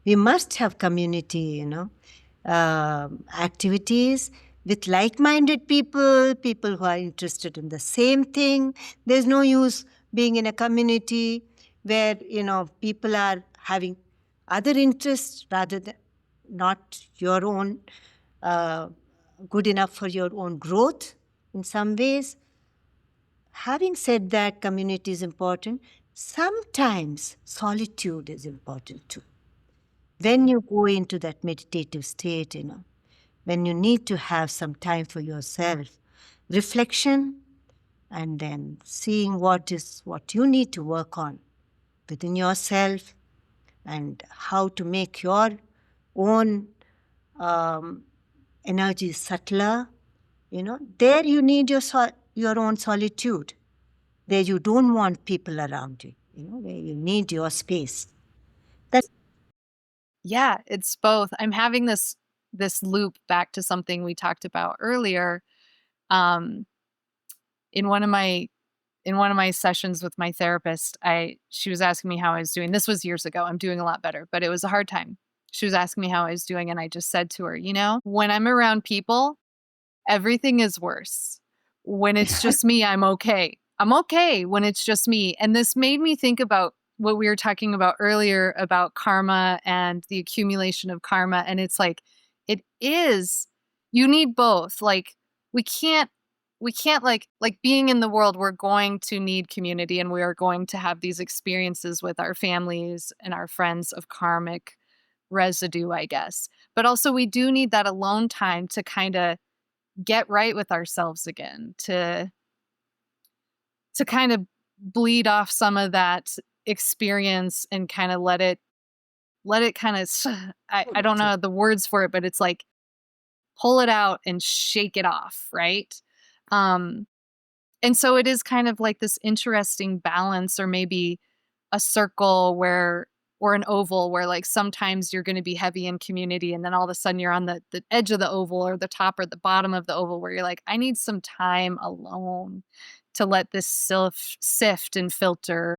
We must have community, activities with like-minded people, people who are interested in the same thing. There's no use being in a community where, people are having other interests rather than not your own, uh, good enough for your own growth in some ways. Having said that, community is important. Sometimes solitude is important too. When you go into that meditative state, when you need to have some time for yourself, reflection, and then seeing what you need to work on within yourself and how to make your own um, energy subtler, there you need your own solitude. There you don't want people around you, where you need your space. That's Yeah, it's both. I'm having this loop back to something we talked about earlier. Um, in one of my sessions with my therapist, she was asking me how I was doing. This was years ago. I'm doing a lot better, but it was a hard time. She was asking me how I was doing, and I just said to her, when I'm around people, everything is worse. When it's just me, I'm okay. I'm okay when it's just me. And this made me think about what we were talking about earlier about karma and the accumulation of karma. And it's like, it is, you need both. Like, we can't, like being in the world, we're going to need community, and we are going to have these experiences with our families and our friends of karmic residue, I guess. But also, we do need that alone time to kind of get right with ourselves again, to kind of bleed off some of that experience and kind of let it kind of I don't know the words for it, but it's like pull it out and shake it off, right? um and so it is kind of like this interesting balance, or maybe a circle where, or an oval where, like, sometimes you're going to be heavy in community, and then all of a sudden you're on the edge of the oval, or the top or the bottom of the oval, where you're like, I need some time alone to let this sift and filter.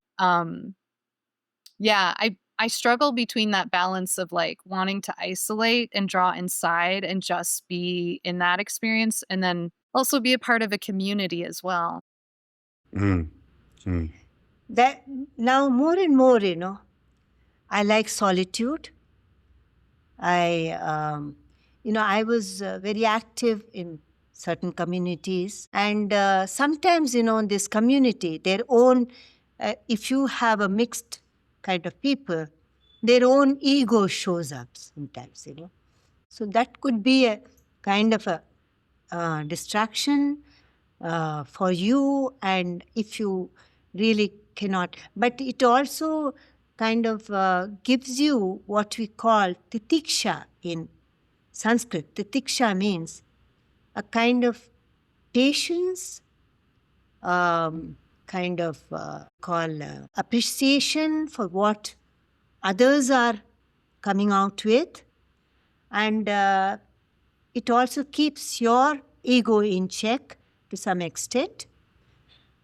Yeah, I struggle between that balance of, like, wanting to isolate and draw inside and just be in that experience, and then also be a part of a community as well. Mm. Mm. that. Now more and more, I like solitude. I was very active in certain communities, and sometimes, in this community, their own, if you have a mixed kind of people, their own ego shows up sometimes, So that could be a kind of a distraction for you, and if you really cannot, but it also kind of gives you what we call titiksha in Sanskrit. Titiksha means a kind of patience, kind of call appreciation for what others are coming out with, and it also keeps your ego in check to some extent,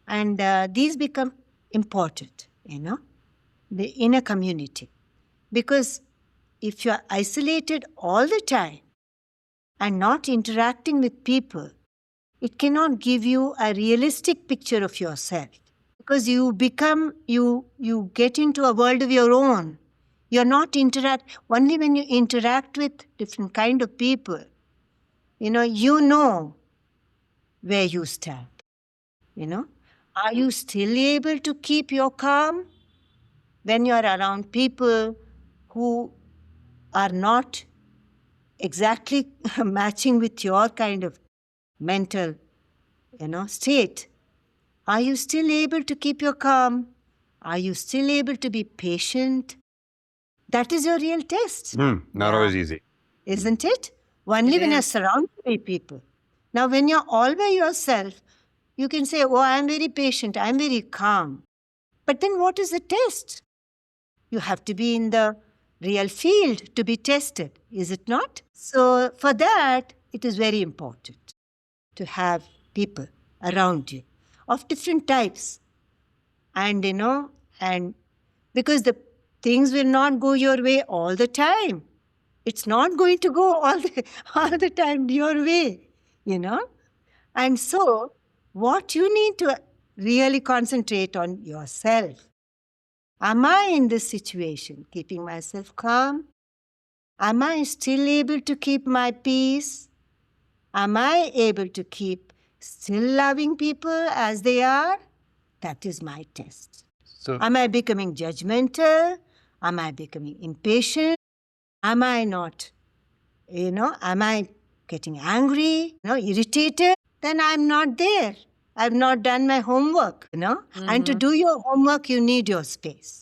and these become important, in a community, because if you are isolated all the time and not interacting with people, it cannot give you a realistic picture of yourself, because you get into a world of your own. You're not interact only when you interact with different kind of people, you know where you stand. Are you still able to keep your calm when you're around people who are not exactly matching with your kind of mental, state? Are you still able to keep your calm? Are you still able to be patient? That is your real test. Not always easy. Isn't it? Only when you're surrounded by people. Now, when you're all by yourself, you can say, oh, I'm very patient, I'm very calm. But then what is the test? You have to be in the real field to be tested, is it not? So, for that, it is very important to have people around you of different types. And, and because the things will not go your way all the time. It's not going to go all the time your way, you know? And so, what you need to really concentrate on yourself. Am I in this situation keeping myself calm? Am I still able to keep my peace? Am I able to keep still loving people as they are? That is my test. So, Am I becoming judgmental? Am I becoming impatient? Am I not, am I getting angry, irritated? Then I'm not there. I've not done my homework, And to Mhm. do your homework, you need your space.